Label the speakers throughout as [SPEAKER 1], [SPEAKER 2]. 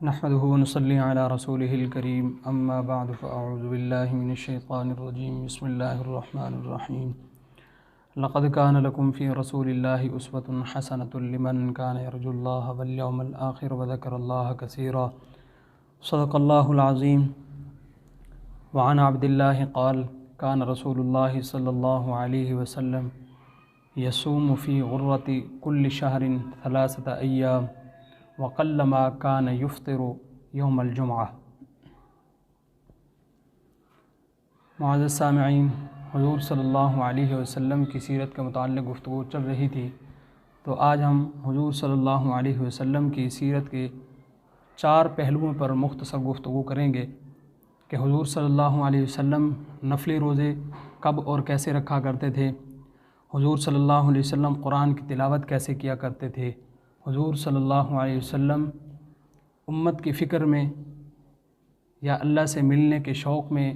[SPEAKER 1] نحمده ونصلي على رسوله الكريم اما بعد فاعوذ بالله من الشيطان الرجيم بسم الله الرحمن الرحيم لقد كان لكم في رسول الله أسوة حسنة لمن كان يرجو الله واليوم الآخر وذكر الله كثيرا صدق الله العظيم وعن عبد الله قال كان رسول الله صلى الله عليه وسلم يصوم في غرة كل شهر 3 أيام وقلما كان يفطر يوم الجمعہ۔ معزز سامعین، حضور صلی اللہ علیہ وسلم کی سیرت کے متعلق گفتگو چل رہی تھی، تو آج ہم حضور صلی اللہ علیہ وسلم کی سیرت کے 4 پہلوؤں پر مختصر گفتگو کریں گے کہ حضور صلی اللہ علیہ وسلم نفلی روزے کب اور کیسے رکھا کرتے تھے، حضور صلی اللہ علیہ وسلم قرآن کی تلاوت کیسے کیا کرتے تھے، حضور صلی اللہ علیہ وسلم امت کی فکر میں یا اللہ سے ملنے کے شوق میں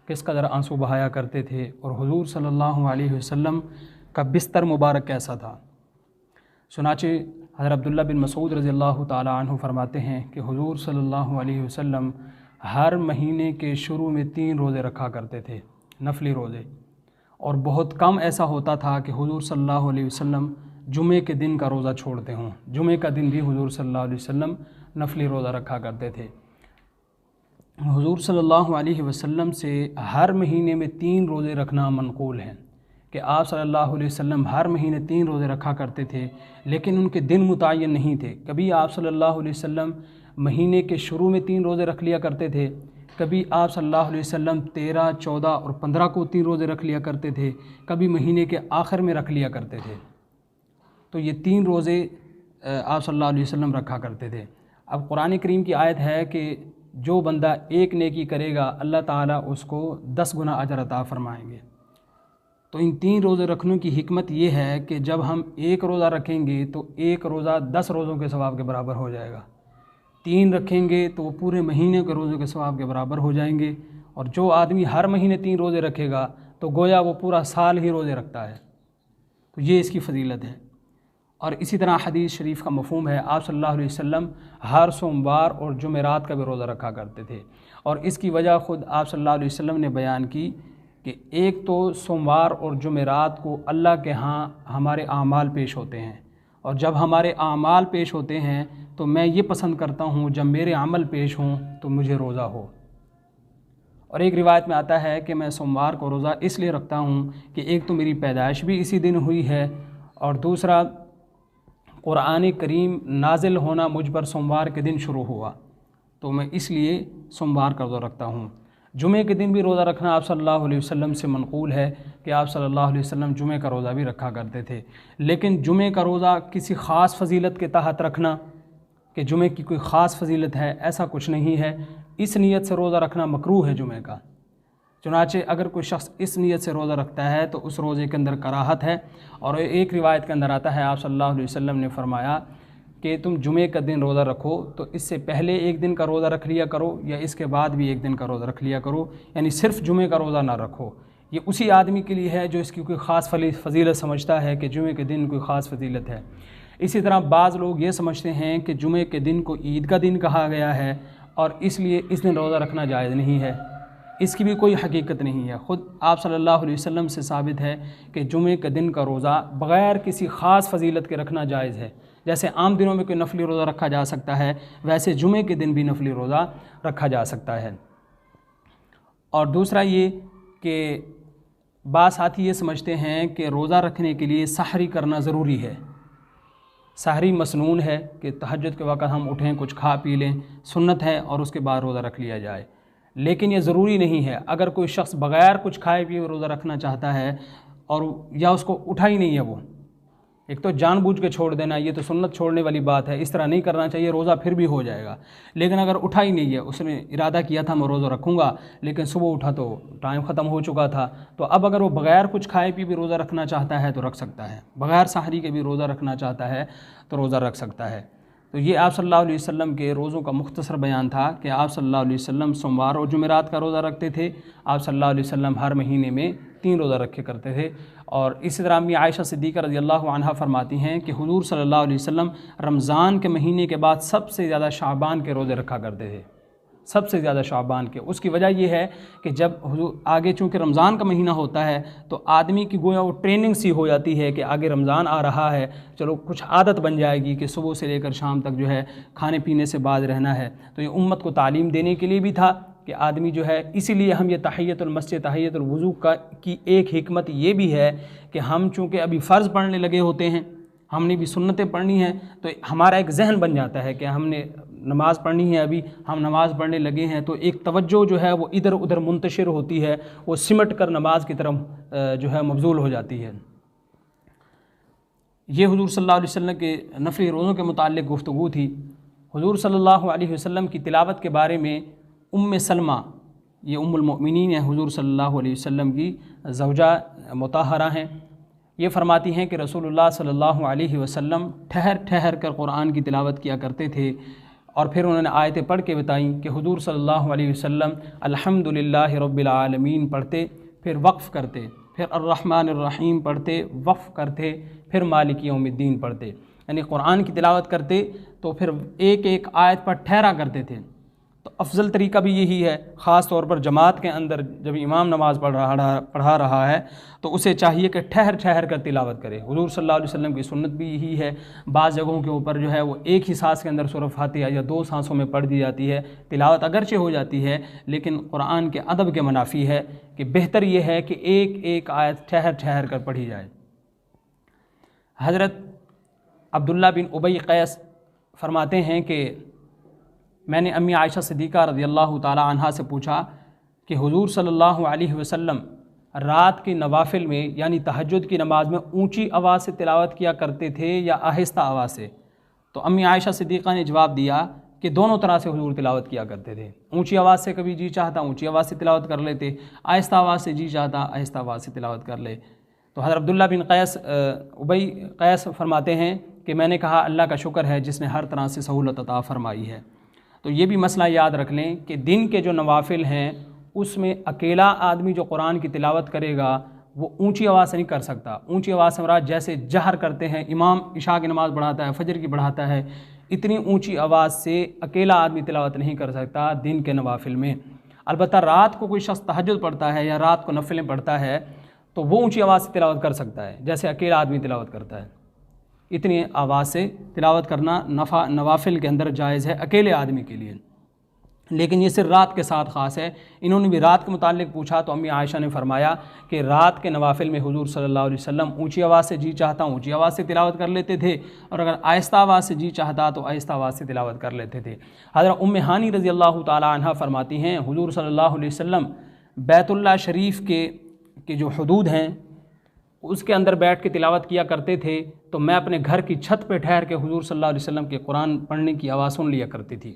[SPEAKER 1] کس قدر آنسو بہایا کرتے تھے، اور حضور صلی اللہ علیہ وسلم کا بستر مبارک کیسا تھا۔ چنانچہ حضرت عبداللہ بن مسعود رضی اللہ تعالی عنہ فرماتے ہیں کہ حضور صلی اللہ علیہ وسلم ہر مہینے کے شروع میں 3 روزے رکھا کرتے تھے، نفلی روزے، اور بہت کم ایسا ہوتا تھا کہ حضور صلی اللہ علیہ وسلم جمعے کے دن کا روزہ چھوڑتے ہوں۔ جمعے کا دن بھی حضور صلی اللہ علیہ وسلم نفلی روزہ رکھا کرتے تھے۔ حضور صلی اللہ علیہ وسلم سے ہر مہینے میں 3 روزے رکھنا منقول ہیں کہ آپ صلی اللہ علیہ وسلم ہر مہینے 3 روزے رکھا کرتے تھے، لیکن ان کے دن متعین نہیں تھے۔ کبھی آپ صلی اللہ علیہ وسلم مہینے کے شروع میں 3 روزے رکھ لیا کرتے تھے، کبھی آپ صلی اللہ علیہ وسلم 13، 14 اور 15 کو 3 روزے رکھ لیا کرتے تھے، کبھی مہینے کے آخر میں رکھ لیا کرتے تھے۔ تو یہ 3 روزے آپ صلی اللہ علیہ وسلم رکھا کرتے تھے۔ اب قرآن کریم کی آیت ہے کہ جو بندہ ایک نیکی کرے گا اللہ تعالیٰ اس کو 10 گنا اجر عطا فرمائیں گے۔ تو ان 3 روزے رکھنے کی حکمت یہ ہے کہ جب ہم ایک روزہ رکھیں گے تو ایک روزہ 10 روزوں کے ثواب کے برابر ہو جائے گا، 3 رکھیں گے تو وہ پورے مہینے کے روزوں کے ثواب کے برابر ہو جائیں گے، اور جو آدمی ہر مہینے 3 روزے رکھے گا تو گویا وہ پورا سال ہی روزے رکھتا ہے۔ تو یہ اس کی فضیلت ہے۔ اور اسی طرح حدیث شریف کا مفہوم ہے، آپ صلی اللہ علیہ وسلم ہر سوموار اور جمعرات کا بھی روزہ رکھا کرتے تھے، اور اس کی وجہ خود آپ صلی اللہ علیہ وسلم نے بیان کی کہ ایک تو سوموار اور جمعرات کو اللہ کے ہاں ہمارے اعمال پیش ہوتے ہیں، اور جب ہمارے اعمال پیش ہوتے ہیں تو میں یہ پسند کرتا ہوں جب میرے عمل پیش ہوں تو مجھے روزہ ہو۔ اور ایک روایت میں آتا ہے کہ میں سوموار کو روزہ اس لیے رکھتا ہوں کہ ایک تو میری پیدائش بھی اسی دن ہوئی ہے، اور دوسرا قرآن کریم نازل ہونا مجھ پر سوموار کے دن شروع ہوا، تو میں اس لیے سوموار کا روزہ رکھتا ہوں۔ جمعے کے دن بھی روزہ رکھنا آپ صلی اللہ علیہ وسلم سے منقول ہے کہ آپ صلی اللہ علیہ وسلم جمعے کا روزہ بھی رکھا کرتے تھے، لیکن جمعے کا روزہ کسی خاص فضیلت کے تحت رکھنا کہ جمعے کی کوئی خاص فضیلت ہے، ایسا کچھ نہیں ہے۔ اس نیت سے روزہ رکھنا مکروہ ہے جمعے کا۔ چنانچہ اگر کوئی شخص اس نیت سے روزہ رکھتا ہے تو اس روزے کے اندر کراہت ہے، اور ایک روایت کے اندر آتا ہے آپ صلی اللہ علیہ وسلم نے فرمایا کہ تم جمعے کا دن روزہ رکھو تو اس سے پہلے ایک دن کا روزہ رکھ لیا کرو، یا اس کے بعد بھی ایک دن کا روزہ رکھ لیا کرو، یعنی صرف جمعے کا روزہ نہ رکھو۔ یہ اسی آدمی کے لیے ہے جو اس کی کوئی خاص فضیلت سمجھتا ہے کہ جمعے کے دن کوئی خاص فضیلت ہے۔ اسی طرح بعض لوگ یہ سمجھتے ہیں کہ جمعے کے دن کو عید کا دن کہا گیا ہے اور اس لیے اس دن روزہ رکھنا جائز نہیں ہے۔ اس کی بھی کوئی حقیقت نہیں ہے۔ خود آپ صلی اللہ علیہ وسلم سے ثابت ہے کہ جمعے کے دن کا روزہ بغیر کسی خاص فضیلت کے رکھنا جائز ہے۔ جیسے عام دنوں میں کوئی نفلی روزہ رکھا جا سکتا ہے، ویسے جمعے کے دن بھی نفلی روزہ رکھا جا سکتا ہے۔ اور دوسرا یہ کہ بعض ساتھی یہ سمجھتے ہیں کہ روزہ رکھنے کے لیے سحری کرنا ضروری ہے۔ سحری مسنون ہے کہ تہجد کے وقت ہم اٹھیں، کچھ کھا پی لیں، سنت ہے، اور اس کے بعد روزہ رکھ لیا جائے، لیکن یہ ضروری نہیں ہے۔ اگر کوئی شخص بغیر کچھ کھائے پیے روزہ رکھنا چاہتا ہے اور یا اس کو اٹھا ہی نہیں ہے، وہ ایک تو جان بوجھ کے چھوڑ دینا، یہ تو سنت چھوڑنے والی بات ہے، اس طرح نہیں کرنا چاہیے، روزہ پھر بھی ہو جائے گا۔ لیکن اگر اٹھا ہی نہیں ہے، اس نے ارادہ کیا تھا میں روزہ رکھوں گا، لیکن صبح اٹھا تو ٹائم ختم ہو چکا تھا، تو اب اگر وہ بغیر کچھ کھائے پیے بھی روزہ رکھنا چاہتا ہے تو رکھ سکتا ہے، بغیر سحری کے بھی روزہ رکھنا چاہتا ہے تو روزہ رکھ سکتا ہے۔ تو یہ آپ صلی اللہ علیہ وسلم کے روزوں کا مختصر بیان تھا کہ آپ صلی اللہ علیہ وسلم سوموار اور جمعرات کا روزہ رکھتے تھے، آپ صلی اللہ علیہ وسلم ہر مہینے میں 3 روزہ رکھے کرتے تھے، اور اسی طرح امی عائشہ صدیقہ رضی اللہ عنہا فرماتی ہیں کہ حضور صلی اللہ علیہ وسلم رمضان کے مہینے کے بعد سب سے زیادہ شعبان کے روزے رکھا کرتے تھے، سب سے زیادہ شعبان کے۔ اس کی وجہ یہ ہے کہ جب حضور آگے چونکہ رمضان کا مہینہ ہوتا ہے تو آدمی کی گویا وہ ٹریننگ سی ہو جاتی ہے کہ آگے رمضان آ رہا ہے، چلو کچھ عادت بن جائے گی کہ صبح سے لے کر شام تک جو ہے کھانے پینے سے باز رہنا ہے۔ تو یہ امت کو تعلیم دینے کے لیے بھی تھا کہ آدمی جو ہے، اسی لیے ہم یہ تحیۃ المسجد، تحیۃ الوضو کی ایک حکمت یہ بھی ہے کہ ہم چونکہ ابھی فرض پڑھنے لگے ہوتے ہیں، ہم نے بھی سنتیں پڑھنی ہیں، تو ہمارا ایک ذہن بن جاتا ہے کہ ہم نے نماز پڑھنی ہے، ابھی ہم نماز پڑھنے لگے ہیں، تو ایک توجہ جو ہے وہ ادھر ادھر منتشر ہوتی ہے، وہ سمٹ کر نماز کی طرف جو ہے مبذول ہو جاتی ہے۔ یہ حضور صلی اللہ علیہ وسلم کے نفلی روزوں کے متعلق گفتگو تھی۔ حضور صلی اللہ علیہ وسلم کی تلاوت کے بارے میں سلمہ، یہ المؤمنین ہیں، حضور صلی اللہ علیہ وسلم کی زوجہ مطہرہ ہیں، یہ فرماتی ہیں کہ رسول اللہ صلی اللہ علیہ وسلم ٹھہر ٹھہر کر قرآن کی تلاوت کیا کرتے تھے، اور پھر انہوں نے آیتیں پڑھ کے بتائیں کہ حضور صلی اللہ علیہ وسلم الحمدللہ رب العالمین پڑھتے، پھر وقف کرتے، پھر الرحمن الرحیم پڑھتے، وقف کرتے، پھر مالک یوم الدین پڑھتے، یعنی قرآن کی تلاوت کرتے تو پھر ایک ایک آیت پر ٹھہرا کرتے تھے۔ تو افضل طریقہ بھی یہی ہے، خاص طور پر جماعت کے اندر جب امام نماز پڑھا رہا ہے تو اسے چاہیے کہ ٹھہر ٹھہر کر تلاوت کرے۔ حضور صلی اللہ علیہ وسلم کی سنت بھی یہی ہے، بعض جگہوں کے اوپر جو ہے وہ ایک ہی سانس کے اندر سورہ فاتحہ یا 2 سانسوں میں پڑھ دی جاتی ہے، تلاوت اگرچہ ہو جاتی ہے لیکن قرآن کے ادب کے منافی ہے کہ بہتر یہ ہے کہ ایک ایک آیت ٹھہر ٹھہر کر پڑھی جائے۔ حضرت عبداللہ بن ابی قیس فرماتے ہیں کہ میں نے امی عائشہ صدیقہ رضی اللہ تعالی عنہا سے پوچھا کہ حضور صلی اللہ علیہ وسلم رات کی نوافل میں یعنی تہجد کی نماز میں اونچی آواز سے تلاوت کیا کرتے تھے یا آہستہ آواز سے؟ تو امی عائشہ صدیقہ نے جواب دیا کہ دونوں طرح سے حضور تلاوت کیا کرتے تھے، اونچی آواز سے کبھی جی چاہتا اونچی آواز سے تلاوت کر لیتے، آہستہ آواز سے جی چاہتا آہستہ آواز سے تلاوت کر لے۔ تو حضرت عبداللہ بن ابی قیس فرماتے ہیں کہ میں نے کہا اللہ کا شکر ہے جس نے ہر طرح سے سہولت عطا فرمائی ہے۔ تو یہ بھی مسئلہ یاد رکھ لیں کہ دن کے جو نوافل ہیں اس میں اکیلا آدمی جو قرآن کی تلاوت کرے گا وہ اونچی آواز سے نہیں کر سکتا۔ اونچی آواز سے مراد جیسے جہر کرتے ہیں، امام عشاء کی نماز پڑھاتا ہے، فجر کی پڑھاتا ہے، اتنی اونچی آواز سے اکیلا آدمی تلاوت نہیں کر سکتا دن کے نوافل میں۔ البتہ رات کو کوئی شخص تہجد پڑھتا ہے یا رات کو نفلیں پڑھتا ہے تو وہ اونچی آواز سے تلاوت کر سکتا ہے جیسے اکیلا آدمی تلاوت کرتا ہے، اتنی آواز سے تلاوت کرنا نوافل کے اندر جائز ہے اکیلے آدمی کے لیے، لیکن یہ صرف رات کے ساتھ خاص ہے۔ انہوں نے بھی رات کے متعلق پوچھا تو امی عائشہ نے فرمایا کہ رات کے نوافل میں حضور صلی اللہ علیہ وسلم اونچی آواز سے جی چاہتا اونچی آواز سے تلاوت کر لیتے تھے، اور اگر آہستہ آواز سے جی چاہتا تو آہستہ آواز سے تلاوت کر لیتے تھے۔ حضرت ہانی رضی اللہ تعالی عنہ فرماتی ہیں حضور صلی اللہ علیہ وسلم بیت اللہ شریف کے جو حدود ہیں اس کے اندر بیٹھ کے تلاوت کیا کرتے تھے، تو میں اپنے گھر کی چھت پہ ٹھہر کے حضور صلی اللہ علیہ وسلم کے قرآن پڑھنے کی آواز سن لیا کرتی تھی۔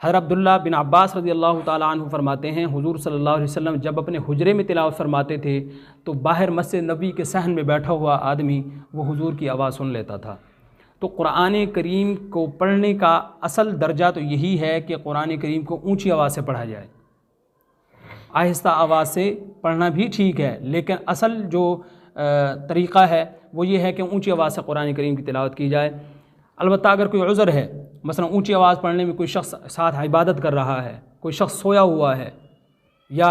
[SPEAKER 1] حضرت عبداللہ بن عباس رضی اللہ تعالیٰ عنہ فرماتے ہیں حضور صلی اللہ علیہ وسلم جب اپنے حجرے میں تلاوت فرماتے تھے تو باہر مسجد نبی کے صحن میں بیٹھا ہوا آدمی وہ حضور کی آواز سن لیتا تھا۔ تو قرآن کریم کو پڑھنے کا اصل درجہ تو یہی ہے کہ قرآن کریم کو اونچی آواز سے پڑھا جائے، آہستہ آواز سے پڑھنا بھی ٹھیک ہے، لیکن اصل جو طریقہ ہے وہ یہ ہے کہ اونچی آواز سے قرآن کریم کی تلاوت کی جائے۔ البتہ اگر کوئی عذر ہے، مثلا اونچی آواز پڑھنے میں کوئی شخص ساتھ عبادت کر رہا ہے، کوئی شخص سویا ہوا ہے یا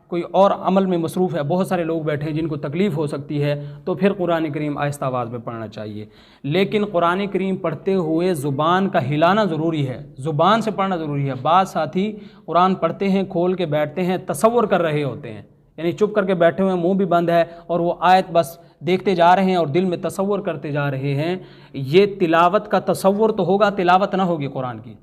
[SPEAKER 1] کوئی اور عمل میں مصروف ہے، بہت سارے لوگ بیٹھے ہیں جن کو تکلیف ہو سکتی ہے، تو پھر قرآن کریم آہستہ آواز میں پڑھنا چاہیے۔ لیکن قرآن کریم پڑھتے ہوئے زبان کا ہلانا ضروری ہے، زبان سے پڑھنا ضروری ہے۔ بعض ساتھی قرآن پڑھتے ہیں کھول کے بیٹھتے ہیں، تصور کر رہے ہوتے ہیں، یعنی چپ کر کے بیٹھے ہوئے ہیں، منہ بھی بند ہے اور وہ آیت بس دیکھتے جا رہے ہیں اور دل میں تصور کرتے جا رہے ہیں۔ یہ تلاوت کا تصور تو ہوگا، تلاوت نہ ہوگی قرآن کی،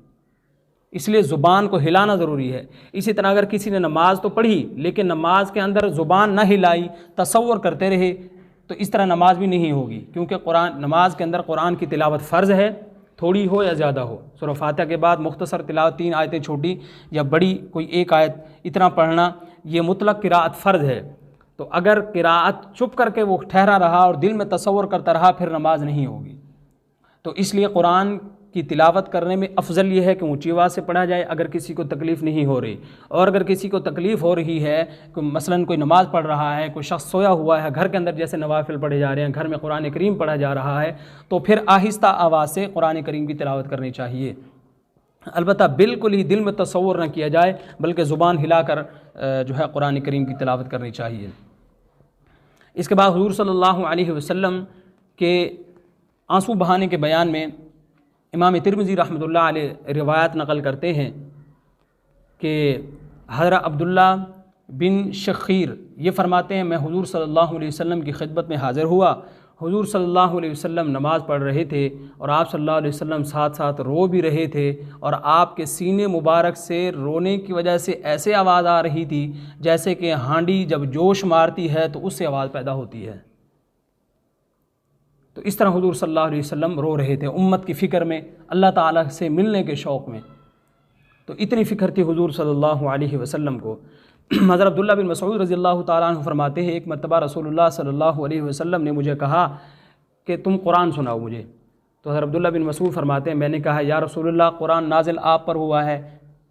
[SPEAKER 1] اس لیے زبان کو ہلانا ضروری ہے۔ اسی طرح اگر کسی نے نماز تو پڑھی لیکن نماز کے اندر زبان نہ ہلائی، تصور کرتے رہے، تو اس طرح نماز بھی نہیں ہوگی، کیونکہ نماز کے اندر قرآن کی تلاوت فرض ہے، تھوڑی ہو یا زیادہ ہو۔ سورہ فاتحہ کے بعد مختصر تلاوت 3 آیتیں چھوٹی یا بڑی کوئی ایک آیت اتنا پڑھنا، یہ مطلق قراءت فرض ہے۔ تو اگر قراءت چپ کر کے وہ ٹھہرا رہا اور دل میں تصور کرتا رہا پھر نماز نہیں ہوگی۔ تو اس لیے قرآن کی تلاوت کرنے میں افضل یہ ہے کہ اونچی آواز سے پڑھا جائے اگر کسی کو تکلیف نہیں ہو رہی، اور اگر کسی کو تکلیف ہو رہی ہے، مثلاً کوئی نماز پڑھ رہا ہے، کوئی شخص سویا ہوا ہے، گھر کے اندر جیسے نوافل پڑھے جا رہے ہیں، گھر میں قرآن کریم پڑھا جا رہا ہے، تو پھر آہستہ آواز سے قرآن کریم کی تلاوت کرنی چاہیے۔ البتہ بالکل ہی دل میں تصور نہ کیا جائے، بلکہ زبان ہلا کر جو ہے قرآن کریم کی تلاوت کرنی چاہیے۔ اس کے بعد حضور صلی اللہ علیہ وسلم کے آنسو بہانے کے بیان میں امام ترمذی رحمۃ اللہ علیہ روایات نقل کرتے ہیں کہ حضرت عبداللہ بن شخیر یہ فرماتے ہیں، میں حضور صلی اللہ علیہ وسلم کی خدمت میں حاضر ہوا، حضور صلی اللہ علیہ وسلم نماز پڑھ رہے تھے اور آپ صلی اللہ علیہ وسلم ساتھ ساتھ رو بھی رہے تھے، اور آپ کے سینے مبارک سے رونے کی وجہ سے ایسے آواز آ رہی تھی جیسے کہ ہانڈی جب جوش مارتی ہے تو اس سے آواز پیدا ہوتی ہے۔ تو اس طرح حضور صلی اللہ علیہ وسلم رو رہے تھے امت کی فکر میں، اللہ تعالیٰ سے ملنے کے شوق میں، تو اتنی فکر تھی حضور صلی اللہ علیہ وسلم کو۔ حضرت عبداللہ بن مسعود رضی اللہ تعالیٰ عنہ فرماتے ہیں، ایک مرتبہ رسول اللہ صلی اللہ علیہ وسلم نے مجھے کہا کہ تم قرآن سناؤ مجھے۔ تو حضرت عبداللہ بن مسعود فرماتے ہیں، میں نے کہا یا رسول اللہ قرآن نازل آپ پر ہوا ہے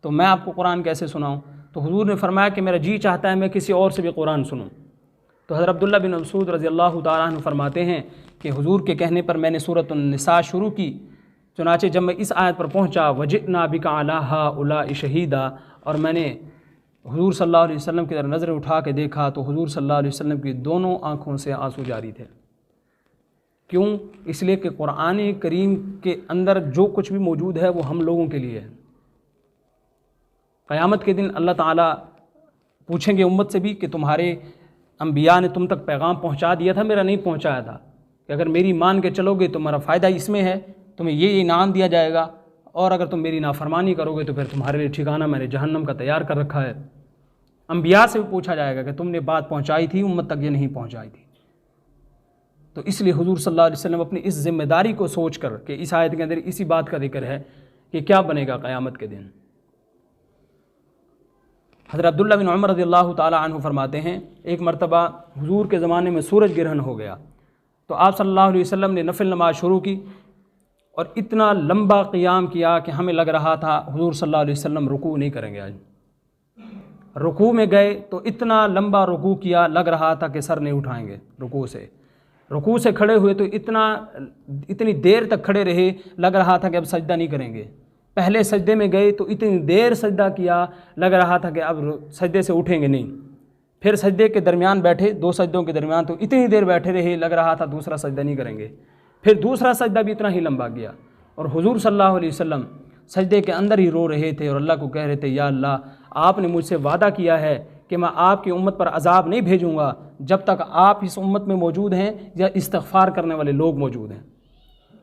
[SPEAKER 1] تو میں آپ کو قرآن کیسے سناؤں؟ تو حضور نے فرمایا کہ میرا جی چاہتا ہے میں کسی اور سے بھی قرآن سنوں۔ تو حضرت عبداللہ بن مسعود رضی اللہ تعالیٰ عنہ فرماتے ہیں کہ حضور کے کہنے پر میں نے سورۃ النساء شروع کی، چنانچہ جب میں اس آیت پر پہنچا وجئنا بک علی ہؤلاء شہیدا، اور میں نے حضور صلی اللہ علیہ وسلم کی طرف نظریں اٹھا کے دیکھا تو حضور صلی اللہ علیہ وسلم کی دونوں آنکھوں سے آنسو جاری تھے۔ کیوں؟ اس لیے کہ قرآن کریم کے اندر جو کچھ بھی موجود ہے وہ ہم لوگوں کے لیے ہے۔ قیامت کے دن اللہ تعالیٰ پوچھیں گے امت سے بھی کہ تمہارے انبیاء نے تم تک پیغام پہنچا دیا تھا، میرا نہیں پہنچایا تھا، کہ اگر میری مان کے چلو گے تمہارا فائدہ اس میں ہے، تمہیں یہ انعام دیا جائے گا، اور اگر تم میری نافرمانی کرو گے تو پھر تمہارے لیے ٹھکانہ میں نے جہنم کا تیار کر رکھا ہے۔ انبیاء سے بھی پوچھا جائے گا کہ تم نے بات پہنچائی تھی، امت تک یہ نہیں پہنچائی تھی۔ تو اس لیے حضور صلی اللہ علیہ وسلم اپنی اس ذمہ داری کو سوچ کر کہ اس آیت کے اندر اسی بات کا ذکر ہے کہ کیا بنے گا قیامت کے دن۔ حضرت عبداللہ بن عمر رضی اللہ تعالی عنہ فرماتے ہیں، ایک مرتبہ حضور کے زمانے میں سورج گرہن ہو گیا تو آپ صلی اللہ علیہ وسلم نے نفل نماز شروع کی اور اتنا لمبا قیام کیا کہ ہمیں لگ رہا تھا حضور صلی اللہ علیہ وسلم رکوع نہیں کریں گے آج۔ رکوع میں گئے تو اتنا لمبا رکوع کیا، لگ رہا تھا کہ سر نہیں اٹھائیں گے رکوع سے کھڑے ہوئے تو اتنی دیر تک کھڑے رہے، لگ رہا تھا کہ اب سجدہ نہیں کریں گے۔ پہلے سجدے میں گئے تو اتنی دیر سجدہ کیا، لگ رہا تھا کہ اب سجدے سے اٹھیں گے نہیں۔ پھر سجدے کے درمیان بیٹھے، دو سجدوں کے درمیان تو اتنی دیر بیٹھے رہے، لگ رہا تھا دوسرا سجدہ نہیں کریں گے۔ پھر دوسرا سجدہ بھی اتنا ہی لمبا گیا، اور حضور صلی اللہ علیہ وسلم سجدے کے اندر ہی رو رہے تھے اور اللہ کو کہہ رہے تھے، یا اللہ آپ نے مجھ سے وعدہ کیا ہے کہ میں آپ کی امت پر عذاب نہیں بھیجوں گا جب تک آپ اس امت میں موجود ہیں یا استغفار کرنے والے لوگ موجود ہیں۔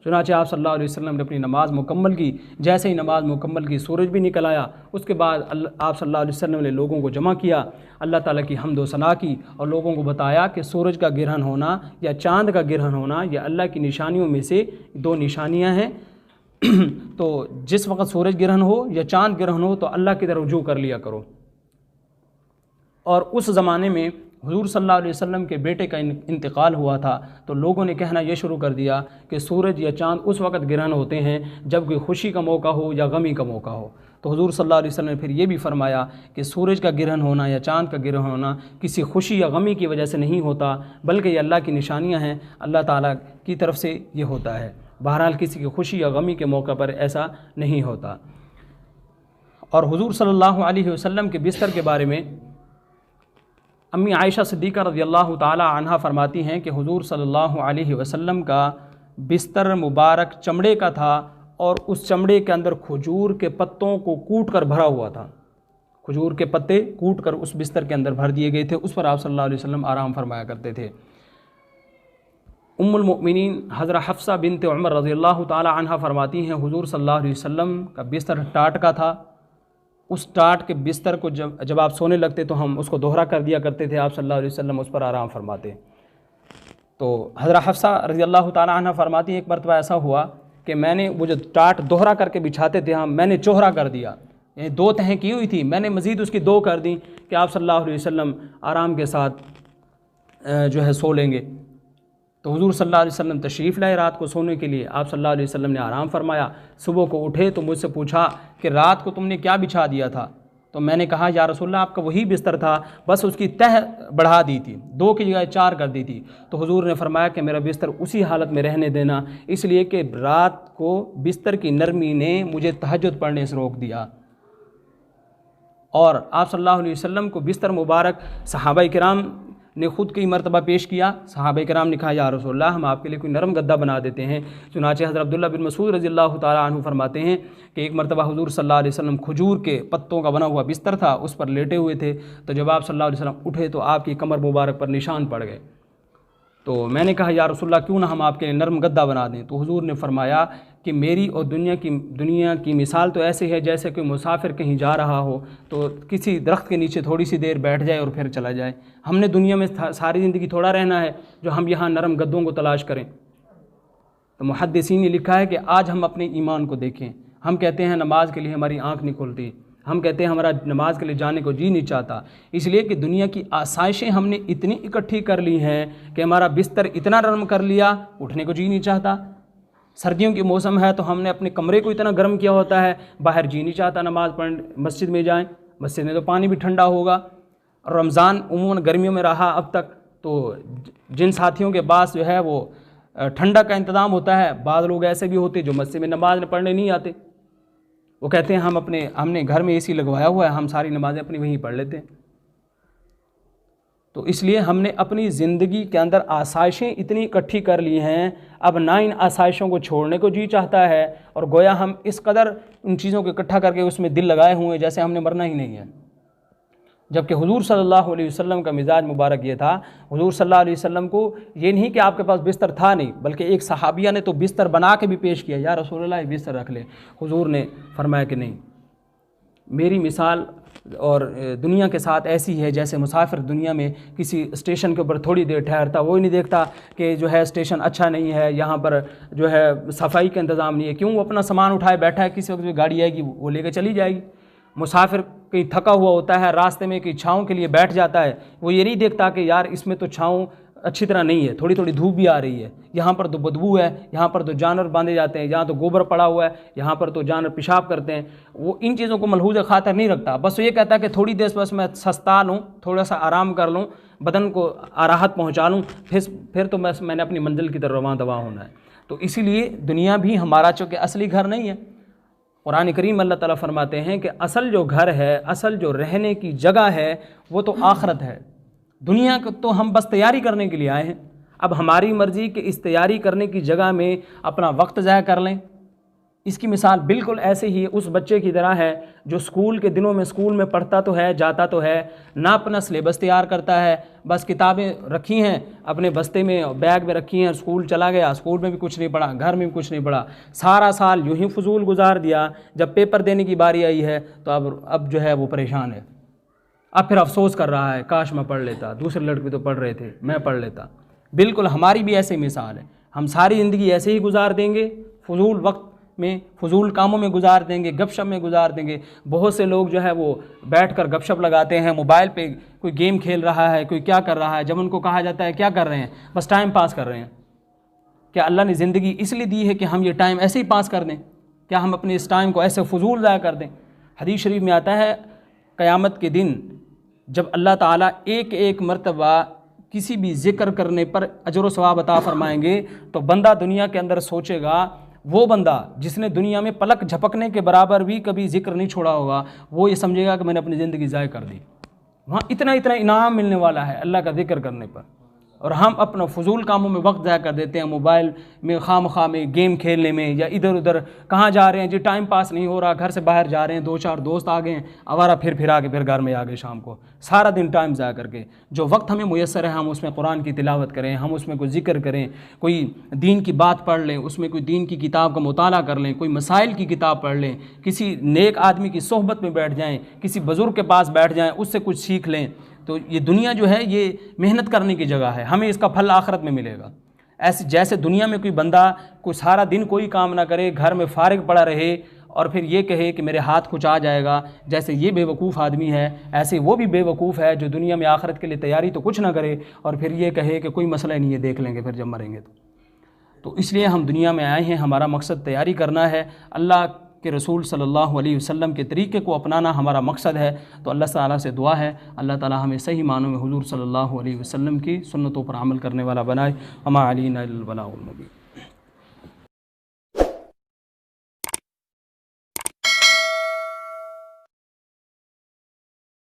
[SPEAKER 1] چنانچہ آپ صلی اللہ علیہ وسلم نے اپنی نماز مکمل کی، جیسے ہی نماز مکمل کی سورج بھی نکل آیا، اس کے بعد آپ صلی اللہ علیہ وسلم نے لوگوں کو جمع کیا، اللہ تعالیٰ کی حمد و ثنا کی اور لوگوں کو بتایا کہ سورج کا گرہن ہونا یا چاند کا گرہن ہونا یہ اللہ کی نشانیوں میں سے دو نشانیاں ہیں۔ تو جس وقت سورج گرہن ہو یا چاند گرہن ہو تو اللہ کی طرف رجوع کر لیا کرو۔ اور اس زمانے میں حضور صلی اللہ علیہ وسلم کے بیٹے کا انتقال ہوا تھا تو لوگوں نے کہنا یہ شروع کر دیا کہ سورج یا چاند اس وقت گرہن ہوتے ہیں جب کوئی خوشی کا موقع ہو یا غمی کا موقع ہو۔ تو حضور صلی اللہ علیہ وسلم نے پھر یہ بھی فرمایا کہ سورج کا گرہن ہونا یا چاند کا گرہن ہونا کسی خوشی یا غمی کی وجہ سے نہیں ہوتا، بلکہ یہ اللہ کی نشانیاں ہیں، اللہ تعالیٰ کی طرف سے یہ ہوتا ہے۔ بہرحال کسی کی خوشی یا غمی کے موقع پر ایسا نہیں ہوتا۔ اور حضور صلی اللہ علیہ وسلم کے بستر کے بارے میں امی عائشہ صدیقہ رضی اللہ تعالی عنہا فرماتی ہیں کہ حضور صلی اللہ علیہ وسلم کا بستر مبارک چمڑے کا تھا اور اس چمڑے کے اندر کھجور کے پتوں کو کوٹ کر بھرا ہوا تھا۔ کھجور کے پتے کوٹ کر اس بستر کے اندر بھر دیے گئے تھے، اس پر آپ صلی اللہ علیہ وسلم آرام فرمایا کرتے تھے۔ ام المؤمنین حضرت حفصہ بنت عمر رضی اللہ تعالی عنہا فرماتی ہیں حضور صلی اللہ علیہ وسلم کا بستر ٹاٹ کا تھا، اس ٹاٹ کے بستر کو جب آپ سونے لگتے تو ہم اس کو دوہرا کر دیا کرتے تھے، آپ صلی اللہ علیہ وسلم اس پر آرام فرماتے۔ تو حضرت حفصہ رضی اللہ تعالی عنہ فرماتی ہیں ایک مرتبہ ایسا ہوا کہ میں نے وہ جو ٹاٹ دوہرا کر کے بچھاتے تھے میں نے چوہرا کر دیا، یعنی دو تہیں کی ہوئی تھی، میں نے مزید اس کی دو کر دیں کہ آپ صلی اللہ علیہ وسلم آرام کے ساتھ جو ہے سو لیں گے۔ تو حضور صلی اللہ علیہ وسلم تشریف لائے رات کو سونے کے لیے. آپ صلی اللہ علیہ وسلم نے آرام فرمایا. صبح کو اٹھے تو مجھ سے پوچھا کہ رات کو تم نے کیا بچھا دیا تھا؟ تو میں نے کہا یا رسول اللہ آپ کا وہی بستر تھا، بس اس کی تہ بڑھا دی تھی، 2 کی جگہ 4 کر دی تھی. تو حضور نے فرمایا کہ میرا بستر اسی حالت میں رہنے دینا، اس لیے کہ رات کو بستر کی نرمی نے مجھے تہجد پڑھنے سے روک دیا. اور آپ صلی اللہ علیہ وسلم کو بستر مبارک صحابہ کرام نے خود کئی مرتبہ پیش کیا. صحابہ کرام نے کہا یا رسول اللہ ہم آپ کے لیے کوئی نرم گدا بنا دیتے ہیں. چنانچہ حضرت عبداللہ بن مسعود رضی اللہ تعالیٰ عنہ فرماتے ہیں کہ ایک مرتبہ حضور صلی اللہ علیہ وسلم کھجور کے پتوں کا بنا ہوا بستر تھا، اس پر لیٹے ہوئے تھے. تو جب آپ صلی اللہ علیہ وسلم اٹھے تو آپ کی کمر مبارک پر نشان پڑ گئے. تو میں نے کہا یا رسول اللہ کیوں نہ ہم آپ کے لیے نرم گدا بنا دیں؟ تو حضور نے فرمایا کہ میری اور دنیا کی مثال تو ایسے ہے جیسے کوئی مسافر کہیں جا رہا ہو تو کسی درخت کے نیچے تھوڑی سی دیر بیٹھ جائے اور پھر چلا جائے. ہم نے دنیا میں ساری زندگی تھوڑا رہنا ہے جو ہم یہاں نرم گدوں کو تلاش کریں. تو محدثین نے لکھا ہے کہ آج ہم اپنے ایمان کو دیکھیں. ہم کہتے ہیں نماز کے لیے ہماری آنکھ نہیں کھلتی، ہم کہتے ہیں ہمارا نماز کے لیے جانے کو جی نہیں چاہتا، اس لیے کہ دنیا کی آسائشیں ہم نے اتنی اکٹھی کر لی ہیں کہ ہمارا بستر اتنا نرم کر لیا اٹھنے کو جی نہیں چاہتا. سردیوں کے موسم ہے تو ہم نے اپنے کمرے کو اتنا گرم کیا ہوتا ہے، باہر جی نہیں چاہتا نماز پڑھنے مسجد میں جائیں، مسجد میں تو پانی بھی ٹھنڈا ہوگا. رمضان عموماً گرمیوں میں رہا اب تک، تو جن ساتھیوں کے پاس جو ہے وہ ٹھنڈا کا انتظام ہوتا ہے، بعض لوگ ایسے بھی ہوتے جو مسجد میں نماز پڑھنے نہیں آتے، وہ کہتے ہیں ہم نے گھر میں اے سی لگوایا ہوا ہے، ہم ساری نمازیں اپنی وہیں پڑھ لیتے ہیں. تو اس لیے ہم نے اپنی زندگی کے اندر آسائشیں اتنی اکٹھی کر لی ہیں، اب نہ ان آسائشوں کو چھوڑنے کو جی چاہتا ہے، اور گویا ہم اس قدر ان چیزوں کو اکٹھا کر کے اس میں دل لگائے ہوئے جیسے ہم نے مرنا ہی نہیں ہے. جبکہ حضور صلی اللہ علیہ وسلم کا مزاج مبارک یہ تھا، حضور صلی اللہ علیہ وسلم کو یہ نہیں کہ آپ کے پاس بستر تھا نہیں، بلکہ ایک صحابیہ نے تو بستر بنا کے بھی پیش کیا، یا رسول اللہ ایک بستر رکھ لے. حضور نے فرمایا کہ نہیں، میری مثال اور دنیا کے ساتھ ایسی ہے جیسے مسافر دنیا میں کسی اسٹیشن کے اوپر تھوڑی دیر ٹھہرتا، وہ ہی نہیں دیکھتا کہ جو ہے اسٹیشن اچھا نہیں ہے، یہاں پر جو ہے صفائی کا انتظام نہیں ہے. کیوں؟ وہ اپنا سامان اٹھائے بیٹھا ہے، کسی وقت جو گاڑی آئے گی وہ لے کے چلی جائے گی. مسافر کہیں تھکا ہوا ہوتا ہے، راستے میں کہیں چھاؤں کے لیے بیٹھ جاتا ہے، وہ یہ نہیں دیکھتا کہ یار اس میں تو چھاؤں اچھی طرح نہیں ہے، تھوڑی تھوڑی دھوپ بھی آ رہی ہے، یہاں پر تو بدبو ہے، یہاں پر تو جانور باندھے جاتے ہیں، یہاں تو گوبر پڑا ہوا ہے، یہاں پر تو جانور پیشاب کرتے ہیں. وہ ان چیزوں کو ملحوظ خاطر نہیں رکھتا، بس وہ یہ کہتا ہے کہ تھوڑی دیر بس میں سستا لوں، تھوڑا سا آرام کر لوں، بدن کو راحت پہنچا لوں، پھر تو بس میں نے اپنی منزل کی طرف رواں دواں ہونا ہے. تو اسی لیے دنیا بھی ہمارا چونکہ اصلی گھر نہیں ہے. قرآن کریم اللہ تعالیٰ فرماتے ہیں کہ اصل جو گھر ہے، اصل جو رہنے کی جگہ ہے وہ تو آخرت ہے. دنیا کو تو ہم بس تیاری کرنے کے لیے آئے ہیں. اب ہماری مرضی کہ اس تیاری کرنے کی جگہ میں اپنا وقت ضائع کر لیں. اس کی مثال بالکل ایسے ہی اس بچے کی طرح ہے جو اسکول کے دنوں میں اسکول میں پڑھتا تو ہے، جاتا تو ہے، نہ اپنا سلیبس تیار کرتا ہے، بس کتابیں رکھی ہیں اپنے بستے میں، بیگ میں رکھی ہیں، اسکول چلا گیا، اسکول میں بھی کچھ نہیں پڑھا، گھر میں بھی کچھ نہیں پڑھا، سارا سال یوں ہی فضول گزار دیا. جب پیپر دینے کی باری آئی ہے تو اب جو ہے وہ پریشان ہے، اب پھر افسوس کر رہا ہے کاش میں پڑھ لیتا، دوسرے لڑکے تو پڑھ رہے تھے میں پڑھ لیتا. بالکل ہماری بھی ایسے مثال ہے. ہم ساری زندگی ایسے ہی گزار دیں گے، فضول وقت میں، فضول کاموں میں گزار دیں گے، گپ شپ میں گزار دیں گے. بہت سے لوگ جو ہے وہ بیٹھ کر گپ شپ لگاتے ہیں، موبائل پہ کوئی گیم کھیل رہا ہے، کوئی کیا کر رہا ہے. جب ان کو کہا جاتا ہے کیا کر رہے ہیں، بس ٹائم پاس کر رہے ہیں. کیا اللہ نے زندگی اس لیے دی ہے کہ ہم یہ ٹائم ایسے ہی پاس کر دیں؟ کیا ہم اپنے اس ٹائم کو ایسے فضول ضائع کر دیں؟ حدیث شریف میں آتا ہے قیامت کے دن جب اللہ تعالیٰ ایک ایک مرتبہ کسی بھی ذکر کرنے پر اجر و ثواب عطا فرمائیں گے تو بندہ دنیا کے اندر سوچے گا، وہ بندہ جس نے دنیا میں پلک جھپکنے کے برابر بھی کبھی ذکر نہیں چھوڑا ہوگا، وہ یہ سمجھے گا کہ میں نے اپنی زندگی ضائع کر دی. وہاں اتنا انعام ملنے والا ہے اللہ کا ذکر کرنے پر، اور ہم اپنا فضول کاموں میں وقت ضائع کر دیتے ہیں، موبائل میں خواہ مخواہ میں، گیم کھیلنے میں، یا ادھر ادھر کہاں جا رہے ہیں جی ٹائم پاس نہیں ہو رہا، گھر سے باہر جا رہے ہیں، 2-4 دوست آ گئے ہیں، آوارہ پھر آ کے پھر گھر میں آ گئے شام کو، سارا دن ٹائم ضائع کر کے. جو وقت ہمیں میسر ہے ہم اس میں قرآن کی تلاوت کریں، ہم اس میں کوئی ذکر کریں، کوئی دین کی بات پڑھ لیں، اس میں کوئی دین کی کتاب کا مطالعہ کر لیں، کوئی مسائل کی کتاب پڑھ لیں، کسی نیک آدمی کی صحبت میں بیٹھ جائیں، کسی بزرگ کے پاس بیٹھ جائیں، اس سے کچھ سیکھ لیں. تو یہ دنیا جو ہے یہ محنت کرنے کی جگہ ہے، ہمیں اس کا پھل آخرت میں ملے گا. ایسے جیسے دنیا میں کوئی بندہ کوئی سارا دن کوئی کام نہ کرے، گھر میں فارغ پڑا رہے اور پھر یہ کہے کہ میرے ہاتھ کچھ آ جائے گا، جیسے یہ بے وقوف آدمی ہے ایسے وہ بھی بے وقوف ہے جو دنیا میں آخرت کے لیے تیاری تو کچھ نہ کرے اور پھر یہ کہے کہ کوئی مسئلہ نہیں ہے، دیکھ لیں گے پھر جب مریں گے تو اس لیے ہم دنیا میں آئے ہیں، ہمارا مقصد تیاری کرنا ہے، اللہ کہ رسول صلی اللہ علیہ وسلم کے طریقے کو اپنانا ہمارا مقصد ہے۔ تو اللہ تعالیٰ سے دعا ہے اللہ تعالیٰ ہمیں صحیح معنوں میں حضور صلی اللہ علیہ وسلم کی سنتوں پر عمل کرنے والا بنائے۔ وما علینا الا البلاغ المبین۔